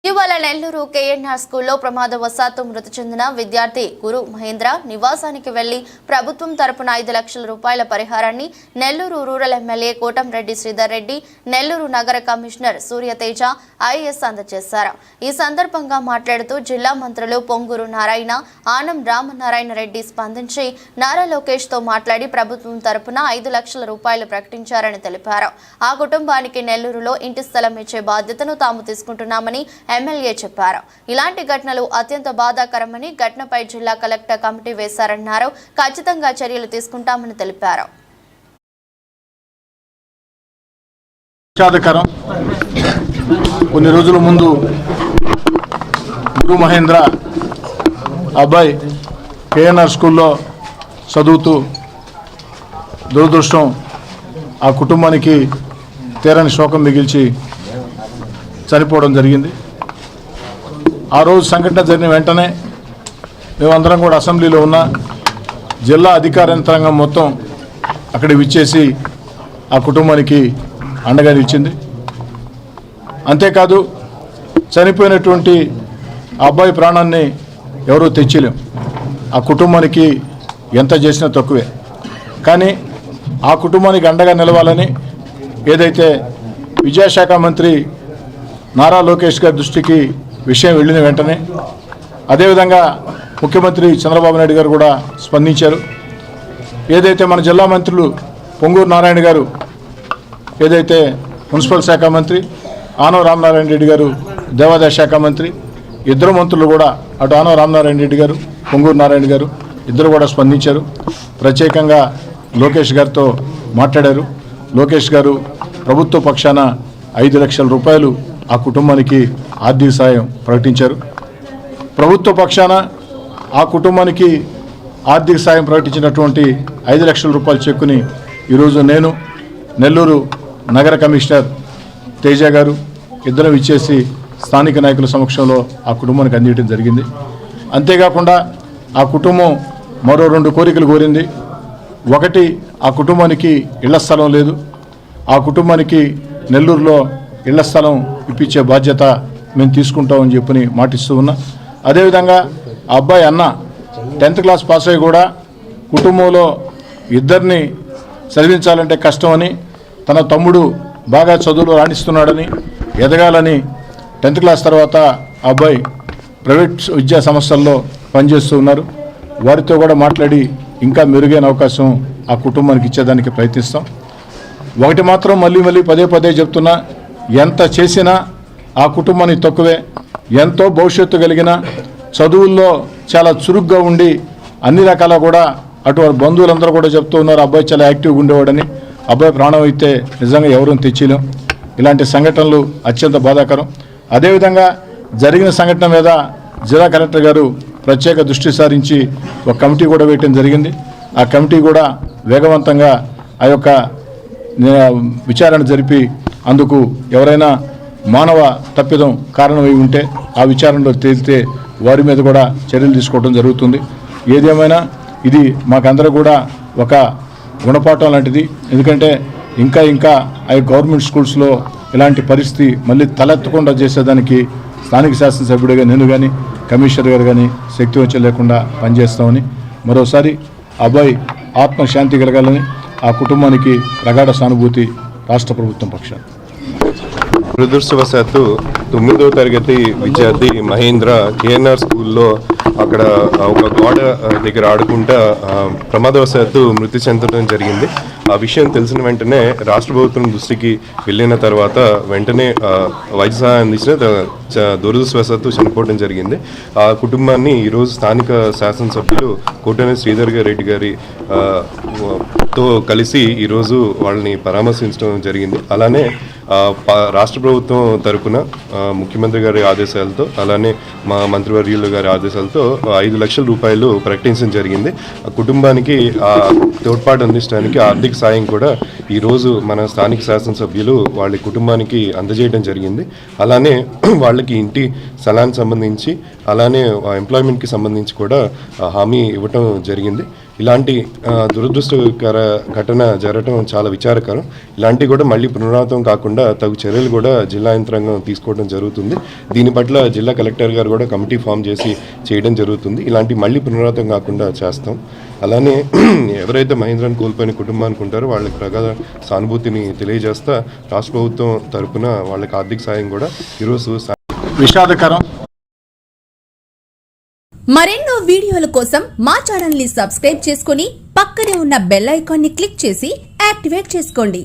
ఇవాళ నెల్లూరు కేఎన్ఆర్ స్కూల్లో ప్రమాదవశాత్తు మృతి చెందిన విద్యార్థి గురు మహేంద్ర నివాసానికి వెళ్లి ప్రభుత్వం తరపున 5 లక్షల రూపాయల పరిహారాన్ని నెల్లూరు రూరల్ ఎమ్మెల్యే కోటంరెడ్డి శ్రీధర్ రెడ్డి, నెల్లూరు నగర కమిషనర్ సూర్యతేజ ఐఏఎస్ అందజేశారు. ఈ సందర్భంగా మాట్లాడుతూ జిల్లా మంత్రులు పొంగూరు నారాయణ, ఆనం రామనారాయణ రెడ్డి స్పందించి నారా లోకేష్ తో మాట్లాడి ప్రభుత్వం తరపున 5 లక్షల రూపాయలు ప్రకటించారని తెలిపారు. ఆ కుటుంబానికి నెల్లూరులో ఇంటి స్థలం ఇచ్చే బాధ్యతను తాము తీసుకుంటున్నామని ఎమ్మెల్యే చెప్పారు. ఇలాంటి ఘటనలు అత్యంత బాధాకరమని, ఘటనపై జిల్లా కలెక్టర్ కమిటీ వేశారన్నారు. ఖచ్చితంగా చర్యలు తీసుకుంటామని తెలిపారు. కొన్ని రోజుల ముందు గురు మహేంద్ర అబ్బాయి కేఎన్ఆర్ స్కూల్లో చదువుతూ దురదృష్టం ఆ కుటుంబానికి తీరని శోకం మిగిల్చి చనిపోవడం జరిగింది. ఆ రోజు సంఘటన జరిగిన వెంటనే మేమందరం కూడా అసెంబ్లీలో ఉన్న జిల్లా అధికార యంత్రాంగం మొత్తం అక్కడ విచ్చేసి ఆ కుటుంబానికి అండగా నిలిచింది. అంతేకాదు చనిపోయినటువంటి అబ్బాయి ప్రాణాన్ని ఎవరూ తెచ్చలేం. ఆ కుటుంబానికి ఎంత చేసినా తక్కువే. కానీ ఆ కుటుంబానికి అండగా నిలవాలని ఏదైతే విద్యాశాఖ మంత్రి నారా లోకేష్ గారి దృష్టికి విషయం వెళ్ళిన వెంటనే అదేవిధంగా ముఖ్యమంత్రి చంద్రబాబు నాయుడు గారు కూడా స్పందించారు. ఏదైతే మన జిల్లా మంత్రులు పొంగూరు నారాయణ గారు, ఏదైతే మున్సిపల్ శాఖ మంత్రి ఆనవ రామనారాయణ రెడ్డి గారు, దేవాదాయ శాఖ మంత్రి, ఇద్దరు మంత్రులు కూడా అటు ఆనవ రామనారాయణ రెడ్డి గారు, పొంగూరు నారాయణ గారు ఇద్దరు కూడా స్పందించారు. ప్రత్యేకంగా లోకేష్ గారితో మాట్లాడారు. లోకేష్ గారు ప్రభుత్వ పక్షాన 5 లక్షల రూపాయలు ఆ కుటుంబానికి ఆర్థిక సాయం ప్రకటించారు. ప్రభుత్వ పక్షాన ఆ కుటుంబానికి ఆర్థిక సాయం ప్రకటించినటువంటి 5 లక్షల రూపాయల చెక్కుని ఈరోజు నేను, నెల్లూరు నగర కమిషనర్ తేజ గారు ఇద్దరం ఇచ్చేసి స్థానిక నాయకుల సమక్షంలో ఆ కుటుంబానికి అందించడం జరిగింది. అంతేకాకుండా ఆ కుటుంబం మరో 2 కోరికలు కోరింది. ఒకటి, ఆ కుటుంబానికి ఇళ్ల స్థలం లేదు. ఆ కుటుంబానికి నెల్లూరులో ఇళ్ల స్థలం ఇప్పించే బాధ్యత మేము తీసుకుంటామని చెప్పని మాటిస్తూ ఉన్నా. అదేవిధంగా ఆ అబ్బాయి అన్న 10th క్లాస్ పాస్ అయ్యి కూడా కుటుంబంలో ఇద్దరిని చదివించాలంటే కష్టమని, తన తమ్ముడు బాగా చదువులో రాణిస్తున్నాడని, ఎదగాలని 10th క్లాస్ తర్వాత ఆ అబ్బాయి ప్రైవేట్ విద్యా సంస్థల్లో పనిచేస్తూ ఉన్నారు. వారితో కూడా మాట్లాడి ఇంకా మెరుగైన అవకాశం ఆ కుటుంబానికి ఇచ్చేదానికి ప్రయత్నిస్తాం. ఒకటి మాత్రం మళ్ళీ పదే చెప్తున్నా, ఎంత చేసినా ఆ కుటుంబానికి తక్కువే. ఎంతో భవిష్యత్తు కలిగిన, చదువుల్లో చాలా చురుగ్గా ఉండి అన్ని రకాల కూడా అటు బంధువులందరూ కూడా చెప్తూ ఉన్నారు అబ్బాయి చాలా యాక్టివ్గా ఉండేవాడని. అబ్బాయి ప్రాణం అయితే నిజంగా ఎవరూ తెచ్చిలేం. ఇలాంటి సంఘటనలు అత్యంత బాధాకరం. అదేవిధంగా జరిగిన సంఘటన మీద జిల్లా కలెక్టర్ గారు ప్రత్యేక దృష్టి సారించి ఒక కమిటీ కూడా వేయటం జరిగింది. ఆ కమిటీ కూడా వేగవంతంగా ఆ యొక్క విచారణ జరిపి అందుకు ఎవరైనా మానవ తప్పిదం కారణమై ఉంటే ఆ విచారణలో తేలితే వారి మీద కూడా చర్యలు తీసుకోవడం జరుగుతుంది. ఏదేమైనా ఇది మాకందరూ కూడా ఒక గుణపాఠం లాంటిది. ఎందుకంటే ఇంకా ఆ గవర్నమెంట్ స్కూల్స్లో ఇలాంటి పరిస్థితి మళ్ళీ తలెత్తకుండా చేసేదానికి స్థానిక శాసనసభ్యుడిగా నేను కానీ, కమిషనర్ గారు కానీ శక్తివంచన లేకుండా పనిచేస్తామని, మరోసారి అబ్బాయి ఆత్మశాంతి కలగాలని, ఆ కుటుంబానికి ప్రగాఢ సానుభూతి రాష్ట్ర ప్రభుత్వం పక్షాన. దురదృష్టవశాత్తు 9వ తరగతి విద్యార్థి మహేంద్ర కేఎన్ఆర్ స్కూల్లో అక్కడ ఒక గోడ దగ్గర ఆడుకుంటా ప్రమాదవశాత్తు మృతి చెందడం జరిగింది. ఆ విషయం తెలిసిన వెంటనే రాష్ట్ర ప్రభుత్వం దృష్టికి వెళ్ళిన తర్వాత వెంటనే వైద్య సహాయం అందించిన దురదృష్టవశాత్తు చనిపోవడం జరిగింది. ఆ కుటుంబాన్ని ఈరోజు స్థానిక శాసనసభ్యులు కోటంరెడ్డి శ్రీధర్ రెడ్డి గారి తో కలిసి ఈరోజు వాళ్ళని పరామర్శించడం జరిగింది. అలానే రాష్ట్ర ప్రభుత్వం తరపున ముఖ్యమంత్రి గారి ఆదేశాలతో, అలానే మా మంత్రివర్యులు గారి ఆదేశాలతో 5 లక్షల రూపాయలు ప్రకటించడం జరిగింది. ఆ కుటుంబానికి తోడ్పాటు అందించడానికి ఆర్థిక సాయం కూడా ఈరోజు మన స్థానిక శాసనసభ్యులు వాళ్ళ కుటుంబానికి అందజేయడం జరిగింది. అలానే వాళ్ళకి ఇంటి స్థలానికి సంబంధించి, అలానే ఎంప్లాయ్మెంట్కి సంబంధించి కూడా హామీ ఇవ్వటం జరిగింది. ఇలాంటి దురదృష్టకర ఘటన జరగడం చాలా విచారకరం. ఇలాంటివి కూడా మళ్ళీ పునరావృతం కాకుండా తగు చర్యలు కూడా జిల్లా యంత్రాంగం తీసుకోవడం జరుగుతుంది. దీని పట్ల జిల్లా కలెక్టర్ గారు కూడా కమిటీ ఫామ్ చేసి చేయడం జరుగుతుంది. ఇలాంటి మళ్ళీ పునరావృతం కాకుండా చేస్తాం. అలానే ఎవరైతే మహేంద్రను కోల్పోయిన కుటుంబానికి ఉంటారో వాళ్ళకి ప్రగాఢ సానుభూతిని తెలియజేస్తా రాష్ట్ర ప్రభుత్వం తరపున వాళ్ళకి ఆర్థిక సాయం కూడా ఈరోజు విషాదకరం. మరెన్నో వీడియోల కోసం మా ఛానల్ ని సబ్స్క్రైబ్ చేసుకుని పక్కనే ఉన్న బెల్ ఐకాన్ ని క్లిక్ చేసి యాక్టివేట్ చేసుకోండి.